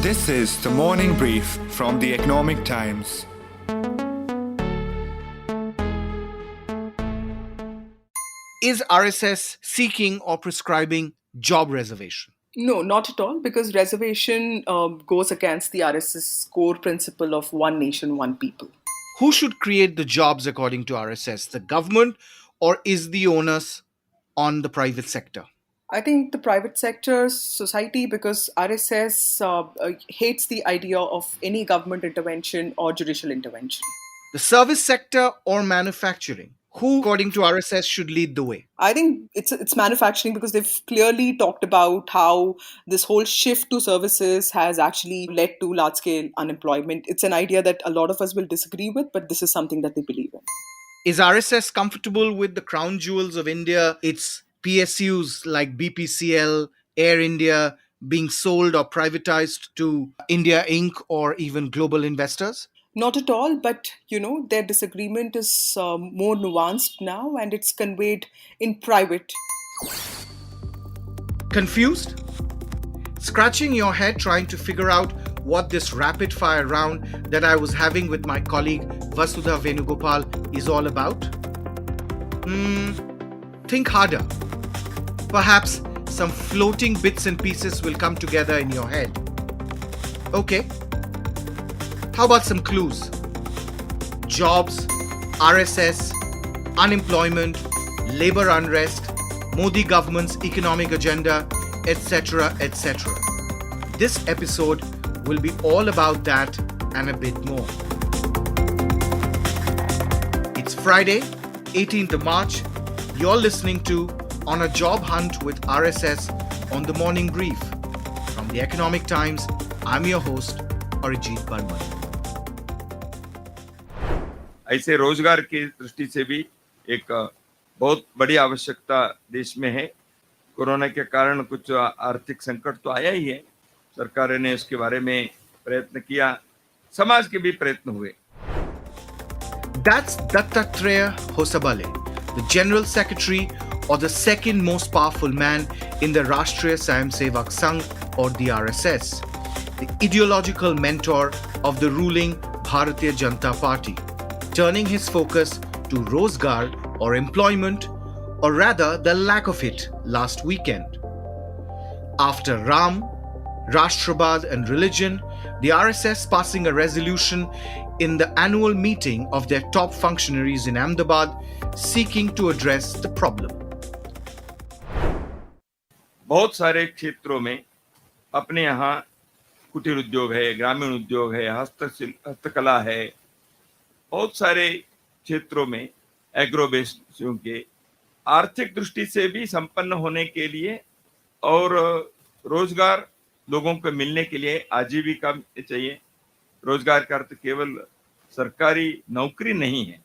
This is the morning brief from the Economic Times. Is RSS seeking or prescribing job reservation? No, not at all, because reservation goes against the RSS core principle of one nation, one people. Who should create the jobs according to RSS? The government, or is the onus on the private sector? I think the private sector, society, because RSS hates the idea of any government intervention or judicial intervention. The service sector or manufacturing? Who, according to RSS, should lead the way? I think it's manufacturing, because they've clearly talked about how this whole shift to services has actually led to large-scale unemployment. It's an idea that a lot of us will disagree with, but this is something that they believe in. Is RSS comfortable with the crown jewels of India, its PSUs like BPCL, Air India, being sold or privatized to India Inc. or even global investors? Not at all, but their disagreement is more nuanced now, and it's conveyed in private. Confused? Scratching your head trying to figure out what this rapid fire round that I was having with my colleague Vasudha Venugopal is all about? Think harder. Perhaps some floating bits and pieces will come together in your head. Okay. How about some clues? Jobs, RSS, unemployment, labor unrest, Modi government's economic agenda, etc., etc. This episode will be all about that and a bit more. It's Friday, 18th of March. You're listening to On a Job Hunt with RSS on the Morning Brief. From the Economic Times, I'm your host, Arijit Barman. ऐसे रोजगार की दृष्टि से भी एक बहुत बड़ी आवश्यकता देश में है। कोरोना के कारण कुछ आर्थिक संकट तो आया ही है, सरकार ने इसके बारे में प्रयत्न किया, समाज के भी प्रयत्न हुए। That's Dattatreya Hosabale, the General Secretary or the second most powerful man in the Rashtriya Swayamsevak Sangh or the RSS, the ideological mentor of the ruling Bharatiya Janata Party, turning his focus to Rozgar or employment, or rather the lack of it last weekend. After Ram, Rashtrabad and religion, the RSS passing a resolution in the annual meeting of their top functionaries in Ahmedabad seeking to address the problem. बहुत सारे क्षेत्रों में अपने यहाँ कुटीर उद्योग है, ग्रामीण उद्योग है, हस्तकला है, बहुत सारे क्षेत्रों में एग्रो बेस्ड के आर्थिक दृष्टि से भी संपन्न होने के लिए और रोजगार लोगों को मिलने के लिए आजीविका चाहिए। रोजगार का अर्थ केवल सरकारी नौकरी नहीं है।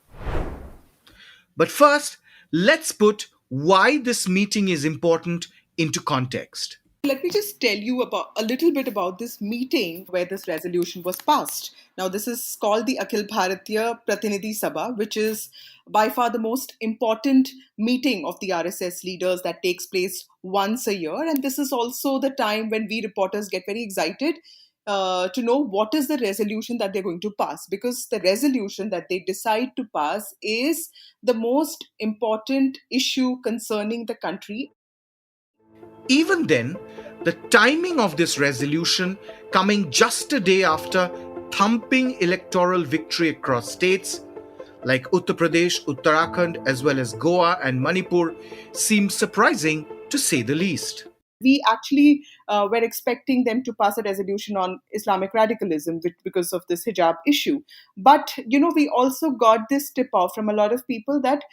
But first, let's put why this meeting is important into context. Let me just tell you a little bit about this meeting where this resolution was passed. Now, this is called the Akhil Bharatiya Pratinidhi Sabha, which is by far the most important meeting of the RSS leaders that takes place once a year. And this is also the time when we reporters get very excited to know what is the resolution that they're going to pass, because the resolution that they decide to pass is the most important issue concerning the country. Even then, the timing of this resolution coming just a day after thumping electoral victory across states like Uttar Pradesh, Uttarakhand, as well as Goa and Manipur seems surprising to say the least. We actually were expecting them to pass a resolution on Islamic radicalism because of this hijab issue. But, we also got this tip-off from a lot of people that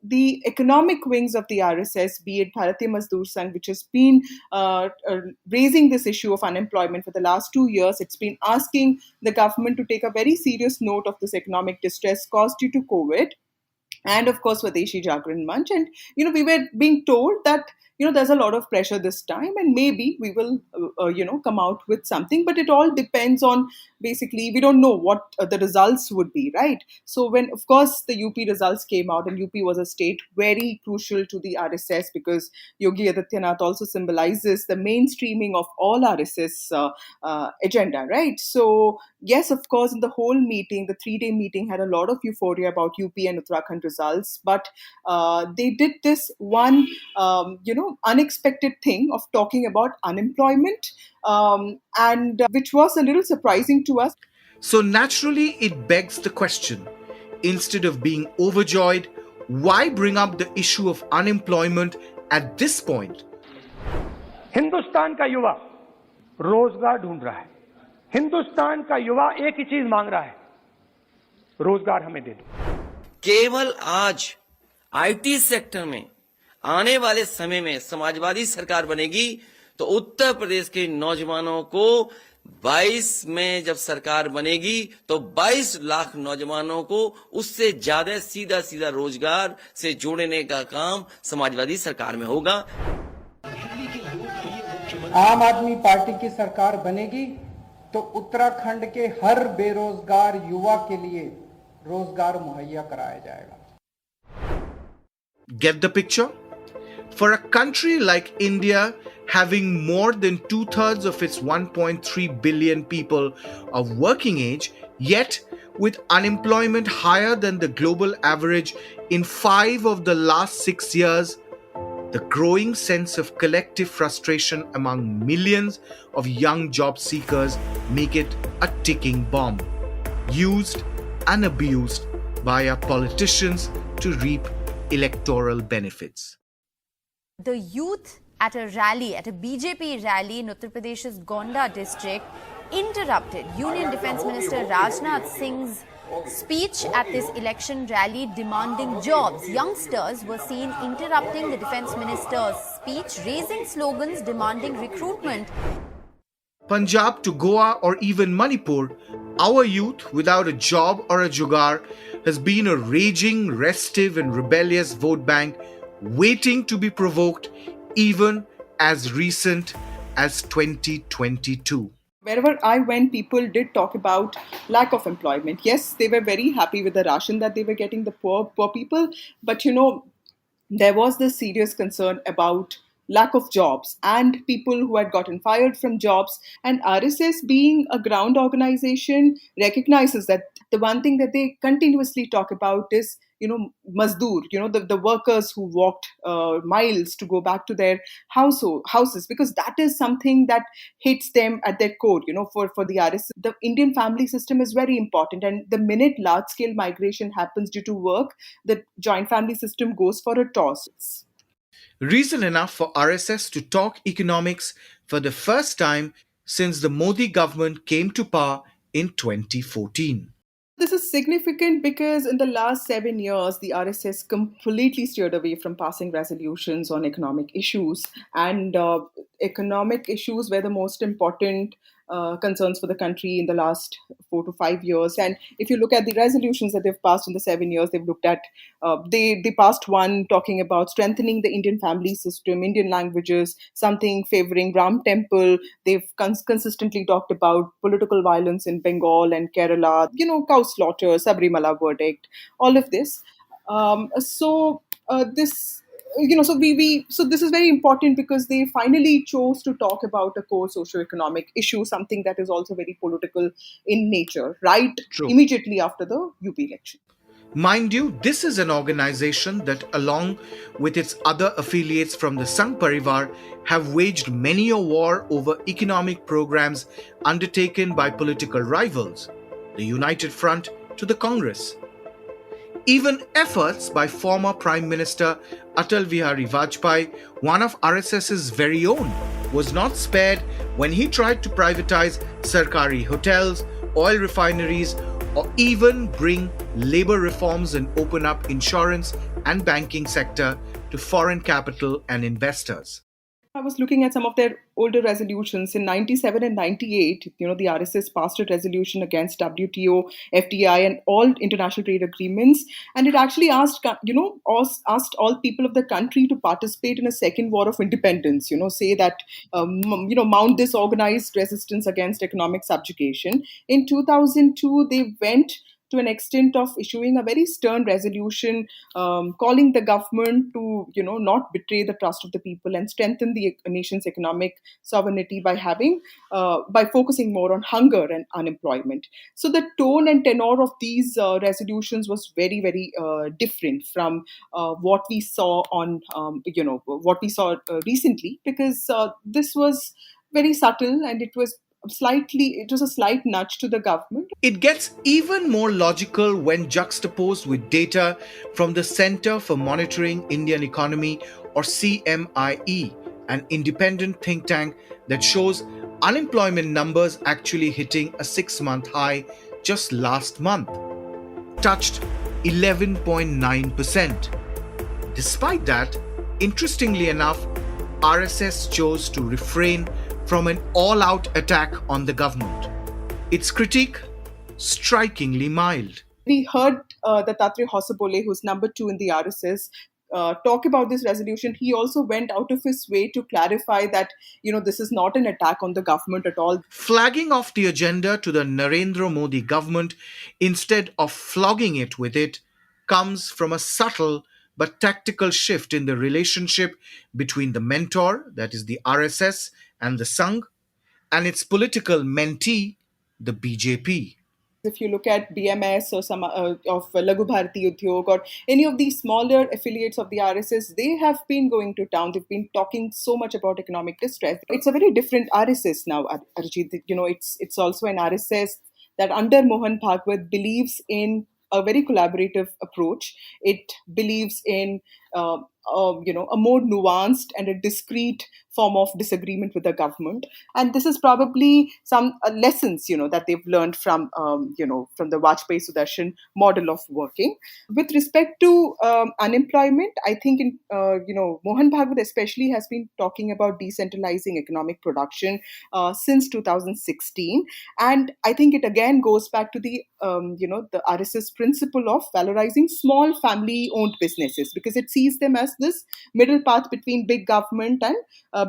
the economic wings of the RSS, be it Bharatiya Mazdoor Sangh, which has been raising this issue of unemployment for the last 2 years, it's been asking the government to take a very serious note of this economic distress caused due to COVID, and of course Swadeshi Jagran Manch. And we were being told that there's a lot of pressure this time, and maybe we will, come out with something. But it all depends on, basically, we don't know what the results would be, right? So when, of course, the UP results came out, and UP was a state very crucial to the RSS, because Yogi Adityanath also symbolizes the mainstreaming of all RSS agenda, right? So yes, of course, in the whole meeting, the 3-day meeting had a lot of euphoria about UP and Uttarakhand results, but they did this one, unexpected thing of talking about unemployment, and which was a little surprising to us. So naturally, it begs the question, instead of being overjoyed, why bring up the issue of unemployment at this point? Hindustan का युवा रोजगार ढूंढ रहा है. हिंदुस्तान का युवा एक ही चीज मांग रहा है, रोजगार हमें दे दो. केवल आज आईटी सेक्टर में आने वाले समय में समाजवादी सरकार बनेगी तो उत्तर प्रदेश के नौजवानों को 22 में जब सरकार बनेगी तो 22 लाख नौजवानों को उससे ज्यादा सीधा सीधा रोजगार से जोड़ने का काम समाजवादी सरकार में होगा. आम आदमी पार्टी की सरकार बनेगी तो उत्तराखंड के हर बेरोजगार युवा के लिए रोजगार मुहैया कराया जाएगा. Get the picture? For a country like India, having more than 2/3 of its 1.3 billion people of working age, yet with unemployment higher than the global average in 5 of the last 6 years, the growing sense of collective frustration among millions of young job seekers make it a ticking bomb, used and abused by our politicians to reap electoral benefits. The youth at a rally, at a BJP rally in Uttar Pradesh's Gonda district, interrupted Union Defence Minister Rajnath Singh's speech at this election rally demanding jobs. Youngsters were seen interrupting the Defence Minister's speech, raising slogans demanding recruitment. Punjab to Goa or even Manipur, our youth without a job or a jugaad has been a raging, restive and rebellious vote bank waiting to be provoked even as recent as 2022. Wherever I went, people did talk about lack of employment. Yes, they were very happy with the ration that they were getting, the poor people. But, there was this serious concern about lack of jobs and people who had gotten fired from jobs. And RSS, being a ground organization, recognizes that the one thing that they continuously talk about is, mazdoor, the workers who walked miles to go back to their houses, because that is something that hits them at their core. For the RSS, the Indian family system is very important. And the minute large-scale migration happens due to work, the joint family system goes for a toss. Reason enough for RSS to talk economics for the first time since the Modi government came to power in 2014. This is significant because in the last 7 years, the RSS completely steered away from passing resolutions on economic issues. And economic issues were the most important concerns for the country in the last 4 to 5 years. And if you look at the resolutions that they've passed in the 7 years, they've looked at, they passed one talking about strengthening the Indian family system, Indian languages, something favoring Ram Temple. They've consistently talked about political violence in Bengal and Kerala, cow slaughter, Sabrimala verdict, all of this. So this is very important because they finally chose to talk about a core socio-economic issue, something that is also very political in nature, right? True. Immediately after the UP election. Mind you, this is an organization that, along with its other affiliates from the Sangh Parivar, have waged many a war over economic programs undertaken by political rivals, the United Front to the Congress. Even efforts by former Prime Minister Atal Bihari Vajpayee, one of RSS's very own, was not spared when he tried to privatize Sarkari hotels, oil refineries, or even bring labor reforms and open up insurance and banking sector to foreign capital and investors. I was looking at some of their older resolutions in 97 and 98. The RSS passed a resolution against WTO, FDI, and all international trade agreements. And it actually asked all people of the country to participate in a second war of independence, say that, mount this organized resistance against economic subjugation. In 2002, they went to an extent of issuing a very stern resolution, calling the government to not betray the trust of the people and strengthen the nation's economic sovereignty by focusing more on hunger and unemployment. So the tone and tenor of these resolutions was very, very different from what we saw recently, because this was very subtle, and it was a slight nudge to the government. It gets even more logical when juxtaposed with data from the Center for Monitoring Indian Economy, or CMIE, an independent think tank that shows unemployment numbers actually hitting a 6-month high just last month, touched 11.9%. Despite that, interestingly enough, RSS chose to refrain from an all-out attack on the government. Its critique, strikingly mild. We heard Dattatreya Hosabole, who's number 2 in the RSS, talk about this resolution. He also went out of his way to clarify that, this is not an attack on the government at all. Flagging off the agenda to the Narendra Modi government instead of flogging it with it comes from a subtle but tactical shift in the relationship between the mentor, that is the RSS, and the Sangh, and its political mentee, the BJP. If you look at BMS or some of Laghu Bharati Udyog or any of these smaller affiliates of the RSS, they have been going to town. They've been talking so much about economic distress. It's a very different RSS now, Arijit. It's also an RSS that under Mohan Bhagwat believes in a very collaborative approach. It believes in a more nuanced and a discrete form of disagreement with the government. And this is probably some lessons, that they've learned from the Vajpayee Sudarshan model of working. With respect to unemployment, I think Mohan Bhagwat especially has been talking about decentralizing economic production since 2016. And I think it again goes back to the RSS principle of valorizing small family-owned businesses, because it sees them as this middle path between big government and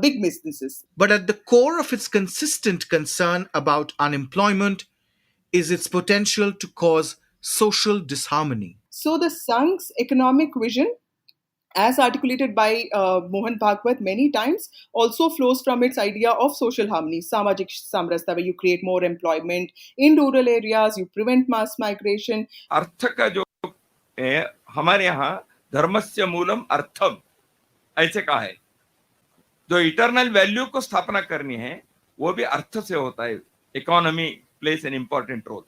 big businesses. But at the core of its consistent concern about unemployment is its potential to cause social disharmony. So the Sangh's economic vision, as articulated by Mohan Bhagwat many times, also flows from its idea of social harmony, samajik samrasya, where you create more employment in rural areas, you prevent mass migration. अर्थ का जो है, हमारे यहाँ धर्मस्य मूलम अर्थम ऐसे कहा है. जो इटर्नल वैल्यू को स्थापना करनी है वो भी अर्थ से होता है. Economy plays an important role.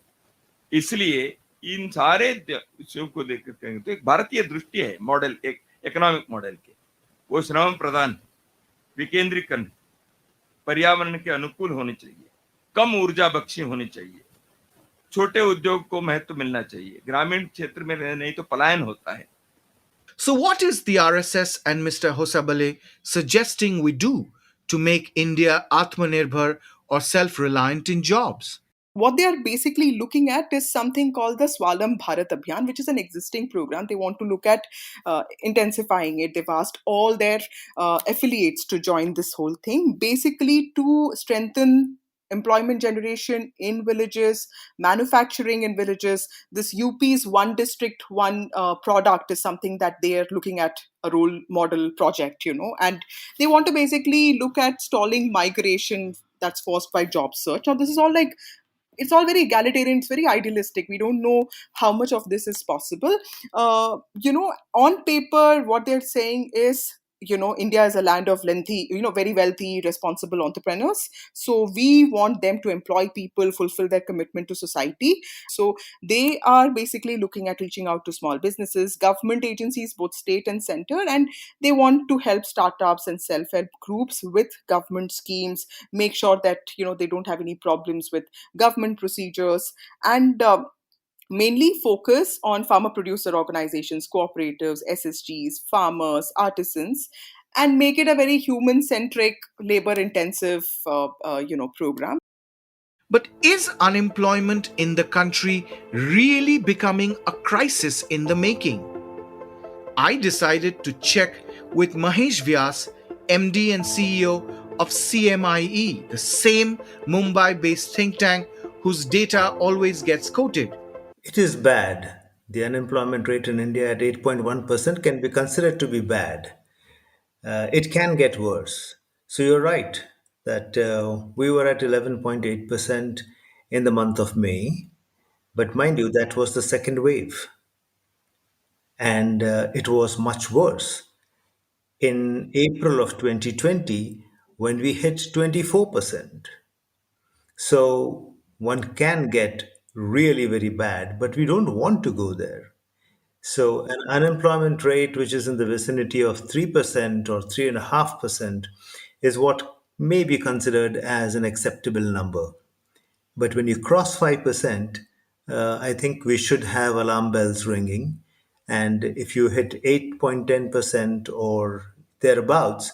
इसलिए इन सारे विषयों को देखकर कहेंगे तो एक भारतीय दृष्टि है मॉडल, एक इकोनॉमिक मॉडल के. वो श्रम प्रधान, विकेंद्रीकरण, पर्यावरण के अनुकूल होने चाहिए, कम ऊर्जा बख्शी होनी चाहिए, छोटे उद्योग को महत्व मिलना चाहिए, ग्रामीण क्षेत्र में नहीं तो पलायन होता है. So what is the RSS and Mr. Hosabale suggesting we do to make India Atmanirbhar or self-reliant in jobs? What they are basically looking at is something called the Swalam Bharat Abhiyan, which is an existing program. They want to look at intensifying it. They've asked all their affiliates to join this whole thing, basically to strengthen employment generation in villages, manufacturing in villages. This UP's one district, one product is something that they are looking at, a role model project, and they want to basically look at stalling migration that's forced by job search. Now, this is all it's all very egalitarian, it's very idealistic. We don't know how much of this is possible. On paper, what they're saying is, India is a land of lengthy, very wealthy, responsible entrepreneurs. So we want them to employ people, fulfill their commitment to society. So they are basically looking at reaching out to small businesses, government agencies, both state and center, and they want to help startups and self-help groups with government schemes, make sure that, they don't have any problems with government procedures, and mainly focus on farmer producer organizations, cooperatives, SSGs, farmers, artisans. and make it a very human centric, labor intensive program. But is unemployment in the country really becoming a crisis in the making? I decided to check with Mahesh Vyas, MD and CEO of CMIE, the same Mumbai based think tank whose data always gets quoted. It is bad. The unemployment rate in India at 8.1% can be considered to be bad. It can get worse. So you're right that we were at 11.8% in the month of May. But mind you, that was the second wave, and it was much worse in April of 2020 when we hit 24%. So one can get really very bad, but we don't want to go there. So an unemployment rate which is in the vicinity of 3% or 3.5% is what may be considered as an acceptable number. But when you cross 5%, I think we should have alarm bells ringing. And if you hit 8.10% or thereabouts,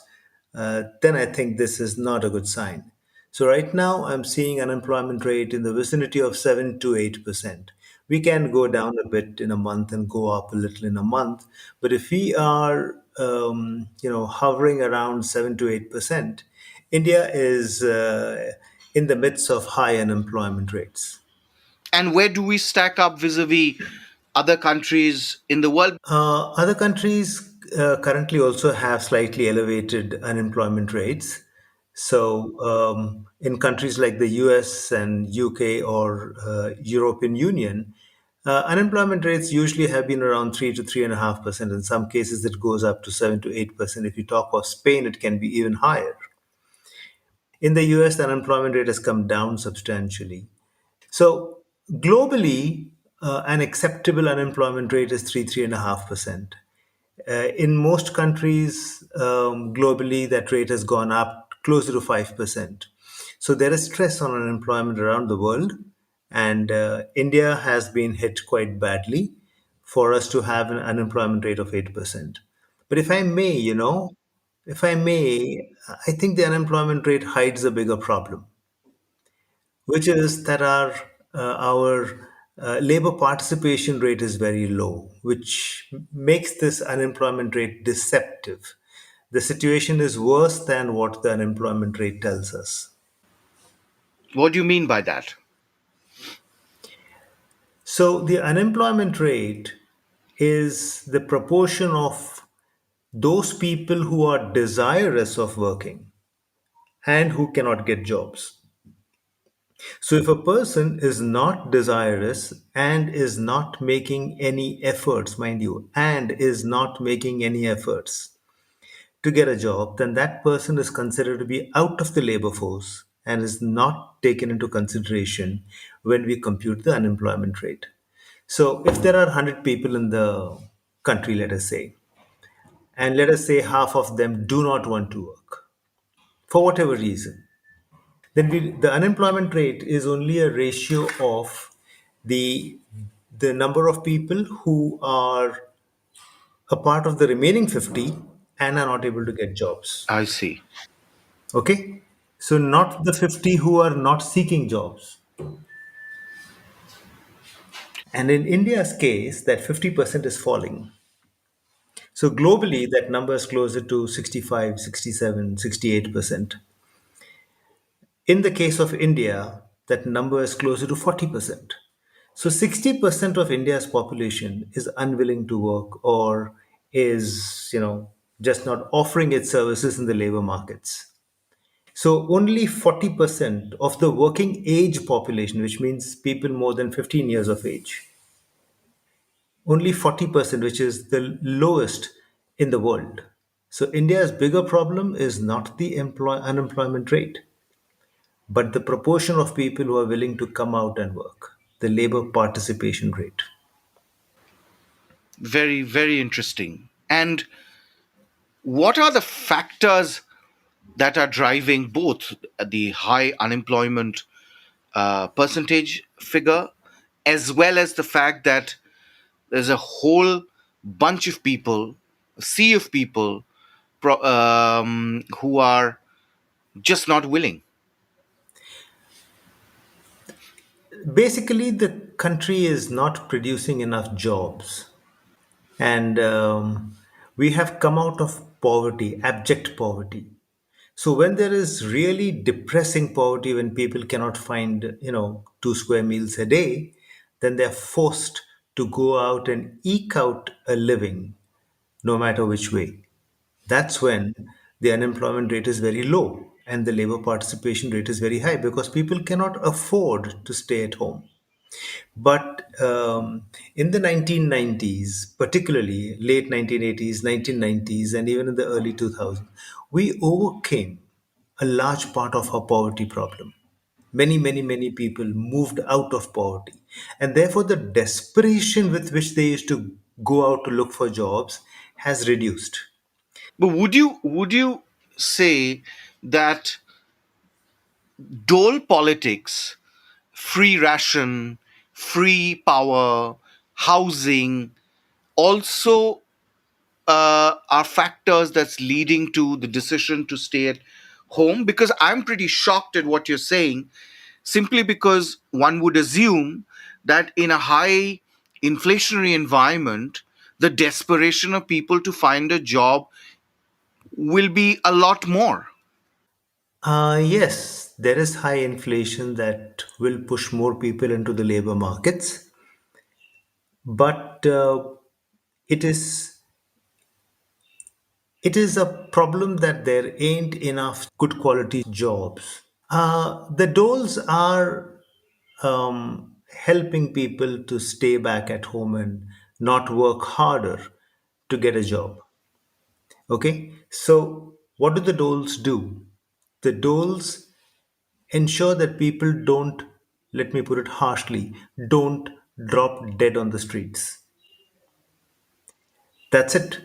then I think this is not a good sign. So right now, I'm seeing unemployment rate in the vicinity of 7 to 8%. We can go down a bit in a month and go up a little in a month. But if we are, hovering around 7 to 8%, India is in the midst of high unemployment rates. And where do we stack up vis a vis other countries in the world? Other countries currently also have slightly elevated unemployment rates. So, in countries like the US and UK or European Union, unemployment rates usually have been around 3 to 3.5%. In some cases, it goes up to 7 to 8%. If you talk of Spain, it can be even higher. In the US, the unemployment rate has come down substantially. So globally, an acceptable unemployment rate is 3.5%. In most countries globally, that rate has gone up closer to 5%. So there is stress on unemployment around the world, and India has been hit quite badly for us to have an unemployment rate of 8%. But if I may, I think the unemployment rate hides a bigger problem, which is that our labor participation rate is very low, which makes this unemployment rate deceptive. The situation is worse than what the unemployment rate tells us. What do you mean by that? So, the unemployment rate is the proportion of those people who are desirous of working and who cannot get jobs. So, if a person is not desirous and is not making any efforts, mind you, and is not making any efforts to get a job, then that person is considered to be out of the labor force and is not taken into consideration when we compute the unemployment rate. So, if there are 100 people in the country, let us say, and let us say half of them do not want to work for whatever reason, then the unemployment rate is only a ratio of the the number of people who are a part of the remaining 50 and are not able to get jobs. I see. Okay, so not the 50 who are not seeking jobs. And in India's case, that 50% is falling. So globally, that number is closer to 65, 67, 68%. In the case of India, that number is closer to 40%. So 60% of India's population is unwilling to work or is, just not offering its services in the labor markets. So only 40% of the working age population, which means people more than 15 years of age, only 40%, which is the lowest in the world. So India's bigger problem is not the unemployment rate, but the proportion of people who are willing to come out and work, the labor participation rate. Very, very interesting. And what are the factors that are driving both the high unemployment percentage figure as well as the fact that there's a whole bunch of people, a sea of people who are just not willing? Basically, the country is not producing enough jobs. And we have come out of poverty, abject poverty. So when there is really depressing poverty, when people cannot find, 2 square meals a day, then they're forced to go out and eke out a living, no matter which way. That's when the unemployment rate is very low and the labor participation rate is very high because people cannot afford to stay at home. But in the 1990s, particularly late 1980s, 1990s, and even in the early 2000s, we overcame a large part of our poverty problem. Many, many, many people moved out of poverty. And therefore, the desperation with which they used to go out to look for jobs has reduced. But would you say that dole politics, free ration, free power, housing, also are factors that's leading to the decision to stay at home? Because I'm pretty shocked at what you're saying, simply because one would assume that in a high inflationary environment, the desperation of people to find a job will be a lot more. Yes, there is high inflation that will push more people into the labor markets, but it is it is a problem that there ain't enough good quality jobs. The doles are helping people to stay back at home and not work harder to get a job. Okay, so what do the doles do? The doles ensure that people don't, let me put it harshly, don't drop dead on the streets. That's it.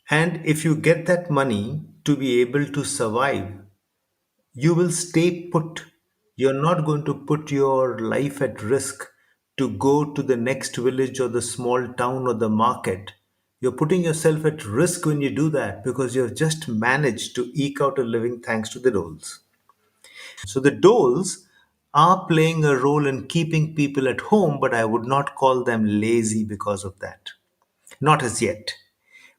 And if you get that money to be able to survive, you will stay put. You're not going to put your life at risk to go to the next village or the small town or the market. You're putting yourself at risk when you do that because you've just managed to eke out a living thanks to the doles. So the doles are playing a role in keeping people at home, but I would not call them lazy because of that. Not as yet.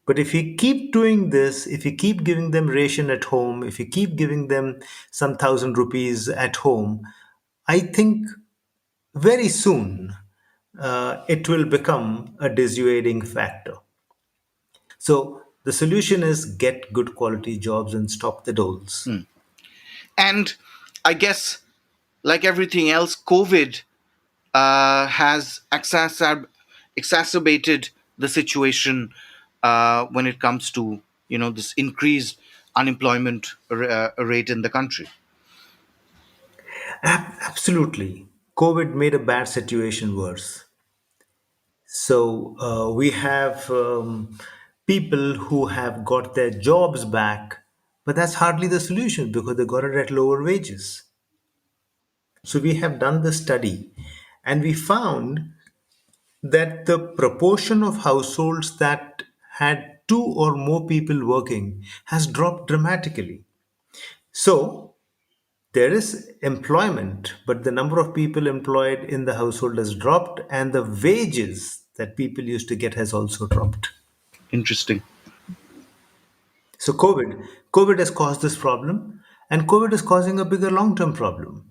But if you keep doing this, if you keep giving them ration at home, if you keep giving them some thousand rupees at home, I think very soon it will become a dissuading factor. So the solution is get good quality jobs and stop the doles. And I guess, like everything else, COVID has exacerbated the situation when it comes to this increased unemployment rate in the country. Absolutely. COVID made a bad situation worse. So we have people who have got their jobs back, but that's hardly the solution because they got it at lower wages. So we have done the study and we found that the proportion of households that had two or more people working has dropped dramatically. So there is employment, but the number of people employed in the household has dropped, and the wages that people used to get has also dropped. Interesting. So COVID has caused this problem, and COVID is causing a bigger long-term problem.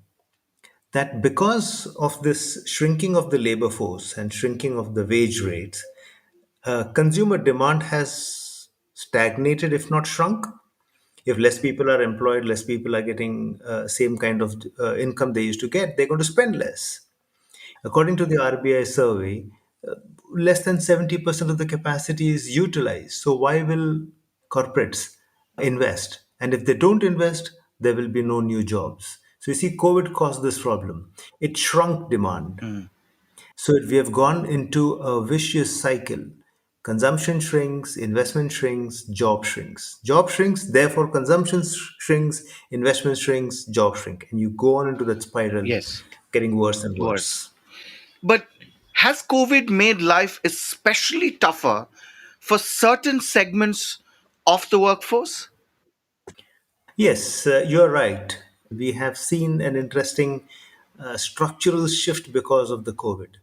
That because of this shrinking of the labor force and shrinking of the wage rates, consumer demand has stagnated, if not shrunk. If less people are employed, less people are getting same kind of income they used to get, they're going to spend less. According to the RBI survey, less than 70% of the capacity is utilized. So why will corporates invest? And if they don't invest, there will be no new jobs. So you see, COVID caused this problem. It shrunk demand. So we have gone into a vicious cycle. Consumption shrinks, investment shrinks, job shrinks. Job shrinks, therefore consumption shrinks, investment shrinks, job shrink. And you go on into that spiral, Yes. getting worse and Worse. worse. But has COVID made life especially tougher for certain segments of the workforce? Yes, you're right. We have seen an interesting structural shift because of the COVID.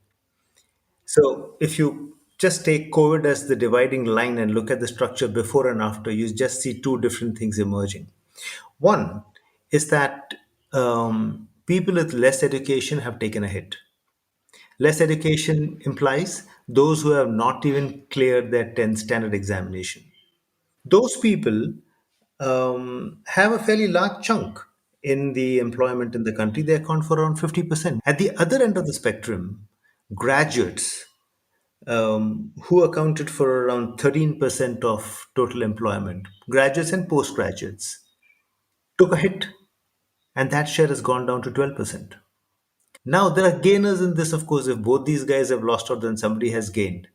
So, if you just take COVID as the dividing line and look at the structure before and after, you just see two different things emerging. One is that people with less education have taken a hit. Less education implies those who have not even cleared their 10th standard examination. Those people have a fairly large chunk in the employment in the country. They account for around 50%. At the other end of the spectrum, graduates, who accounted for around 13% of total employment, graduates and postgraduates, took a hit, and that share has gone down to 12%. Now, there are gainers in this, of course. If both these guys have lost out, then somebody has gained.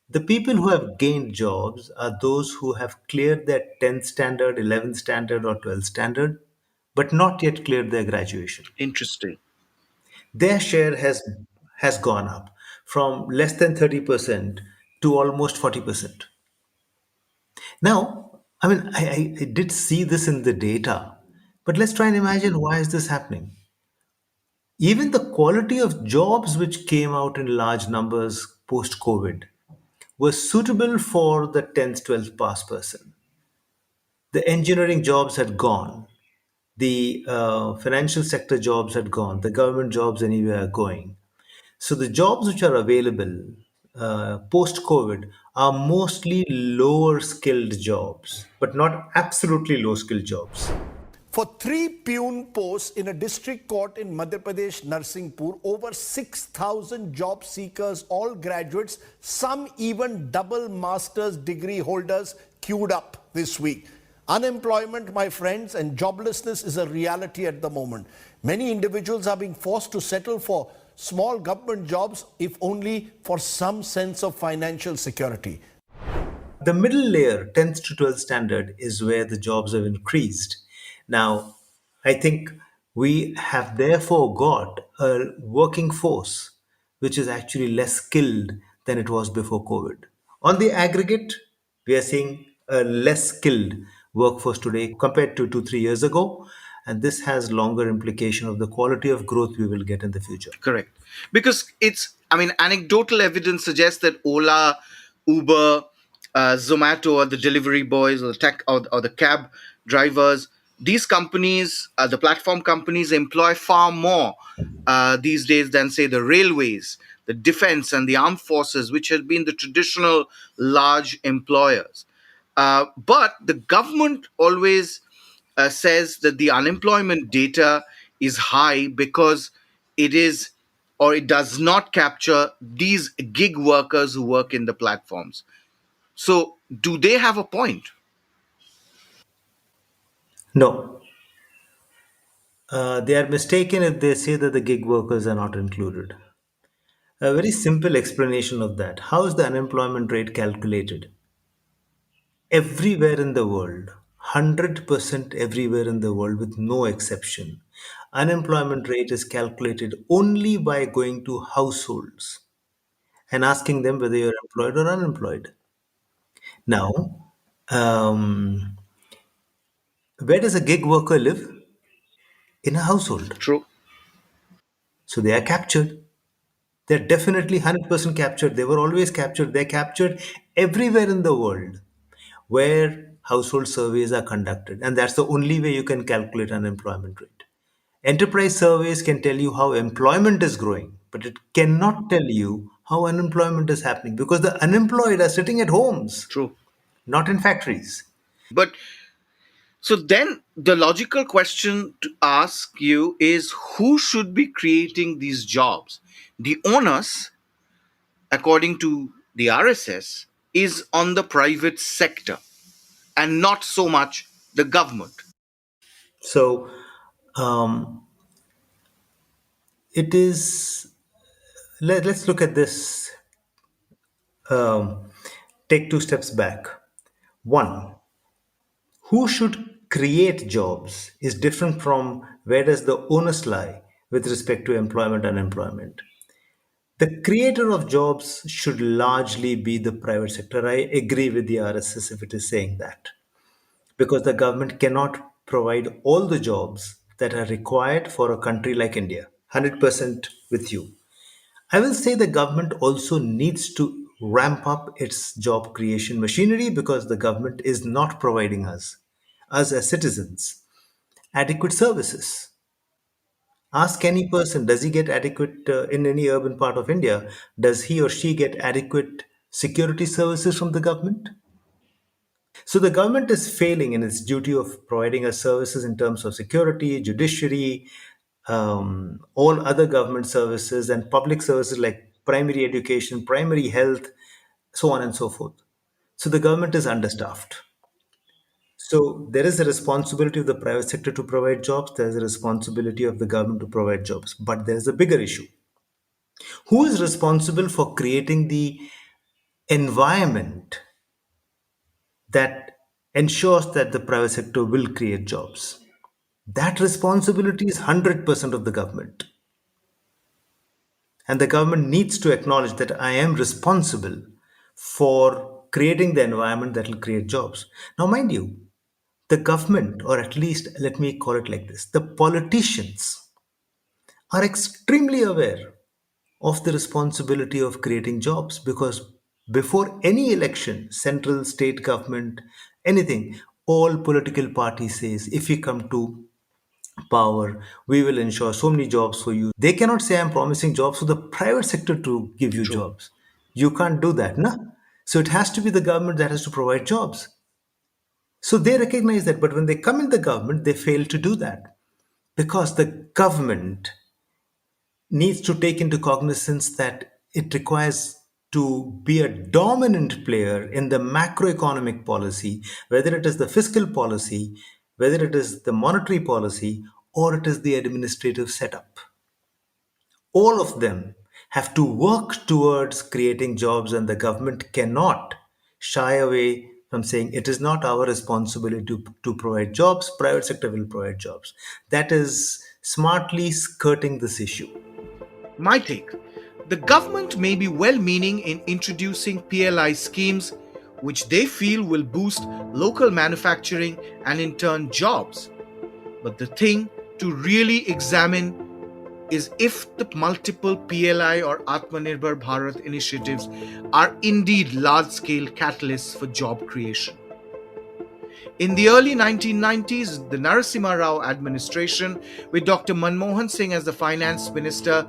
The people who have gained jobs are those who have cleared their 10th standard, 11th standard, or 12th standard, but not yet cleared their graduation. Interesting. Their share has gone up from less than 30% to almost 40%. Now, I mean, I did see this in the data, but let's try and imagine why is this happening? Even the quality of jobs which came out in large numbers post COVID was suitable for the 10th, 12th pass person. The engineering jobs had gone, the financial sector jobs had gone, the government jobs anyway are going. So the jobs which are available post COVID are mostly lower skilled jobs, but not absolutely low skilled jobs. For 3 peon posts in a district court in Madhya Pradesh, Narsinghpur, over 6,000 job seekers, all graduates, some even double master's degree holders, queued up this week. Unemployment, my friends, and joblessness is a reality at the moment. Many individuals are being forced to settle for small government jobs, if only for some sense of financial security. The middle layer, 10th to 12th standard, is where the jobs have increased. Now, I think we have therefore got a working force which is actually less skilled than it was before COVID. On the aggregate, we are seeing a less skilled workforce today compared to 2, 3 years ago. And this has longer implication of the quality of growth we will get in the future. Correct. Because anecdotal evidence suggests that Ola, Uber, Zomato, or the delivery boys, or the tech, or the cab drivers, these companies, the platform companies, employ far more these days than, say, the railways, the defense, and the armed forces, which have been the traditional large employers. But the government always says that the unemployment data is high because it is, or it does not capture these gig workers who work in the platforms. So, do they have a point? No, they are mistaken if they say that the gig workers are not included. A very simple explanation of that. How is the unemployment rate calculated? Everywhere in the world, 100% everywhere in the world, with no exception, unemployment rate is calculated only by going to households and asking them whether you're employed or unemployed. Now, where does a gig worker live? In a household. True. So they are captured. They're definitely 100% captured. They were always captured. They're captured everywhere in the world where household surveys are conducted. And that's the only way you can calculate unemployment rate. Enterprise surveys can tell you how employment is growing, but it cannot tell you how unemployment is happening because the unemployed are sitting at homes, True. not in factories. But so then the logical question to ask you is, who should be creating these jobs? The onus, according to the RSS, is on the private sector and not so much the government. So it is, let's look at this, um, take 2 steps back. One, who should create jobs is different from where does the onus lie with respect to employment and unemployment. The creator of jobs should largely be the private sector. I agree with the RSS if it is saying that. because the government cannot provide all the jobs that are required for a country like India. 100% with you. I will say the government also needs to ramp up its job creation machinery because the government is not providing us as citizens, adequate services. Ask any person, does he get adequate in any urban part of India? Does he or she get adequate security services from the government? So the government is failing in its duty of providing us services in terms of security, judiciary, all other government services, and public services like primary education, primary health, so on and so forth. So the government is understaffed. So there is a responsibility of the private sector to provide jobs. There is a responsibility of the government to provide jobs. But there is a bigger issue. Who is responsible for creating the environment that ensures that the private sector will create jobs? That responsibility is 100% of the government. And the government needs to acknowledge that I am responsible for creating the environment that will create jobs. Now, mind you, the government, or at least let me call it like this, the politicians are extremely aware of the responsibility of creating jobs because before any election, central, state government, anything, all political parties says if we come to power, we will ensure so many jobs for you. They cannot say I'm promising jobs for the private sector to give you jobs. You can't do that, na? So it has to be the government that has to provide jobs. So they recognize that, but when they come in the government, they fail to do that because the government needs to take into cognizance that it requires to be a dominant player in the macroeconomic policy, whether it is the fiscal policy, whether it is the monetary policy, or it is the administrative setup. All of them have to work towards creating jobs, and the government cannot shy away from saying it is not our responsibility to provide jobs, private sector will provide jobs. That is smartly skirting this issue. My take: the government may be well meaning in introducing PLI schemes, which they feel will boost local manufacturing and in turn jobs. But the thing to really examine is if the multiple PLI or Atmanirbhar Bharat initiatives are indeed large-scale catalysts for job creation. In the early 1990s, the Narasimha Rao administration, with Dr. Manmohan Singh as the finance minister,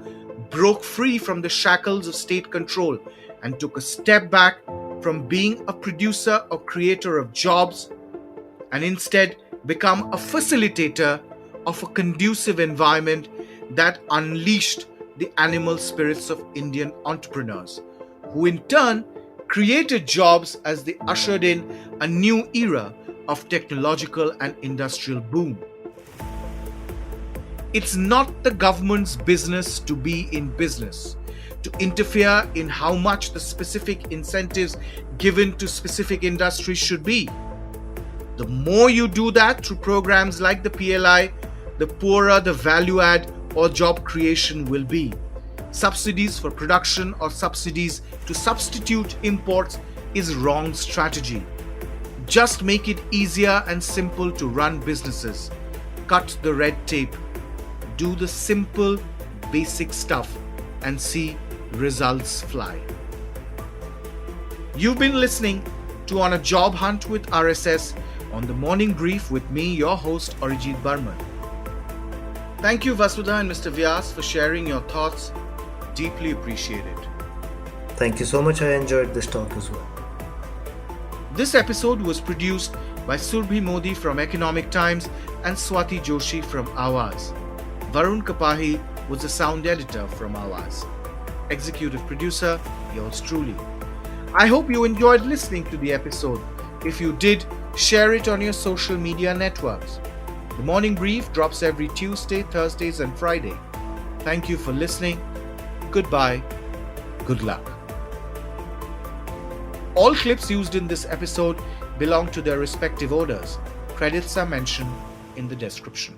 broke free from the shackles of state control and took a step back from being a producer or creator of jobs and instead become a facilitator of a conducive environment that unleashed the animal spirits of Indian entrepreneurs, who in turn created jobs as they ushered in a new era of technological and industrial boom. It's not the government's business to be in business, to interfere in how much the specific incentives given to specific industries should be. The more you do that through programs like the PLI, the poorer the value add or job creation will be. Subsidies for production or subsidies to substitute imports is wrong strategy. Just make it easier and simple to run businesses. Cut the red tape. Do the simple, basic stuff and see results fly. You've been listening to On a Job Hunt with RSS on the Morning Brief with me, your host, Arijit Barman. Thank you, Vasudha and Mr. Vyas, for sharing your thoughts. Deeply appreciated. Thank you so much. I enjoyed this talk as well. This episode was produced by Surbhi Modi from Economic Times and Swati Joshi from Awaz. Varun Kapahi was the sound editor from Awaz. Executive producer, yours truly. I hope you enjoyed listening to the episode. If you did, share it on your social media networks. The Morning Brief drops every Tuesday, Thursdays, and Friday. Thank you for listening. Goodbye. Good luck. All clips used in this episode belong to their respective owners. Credits are mentioned in the description.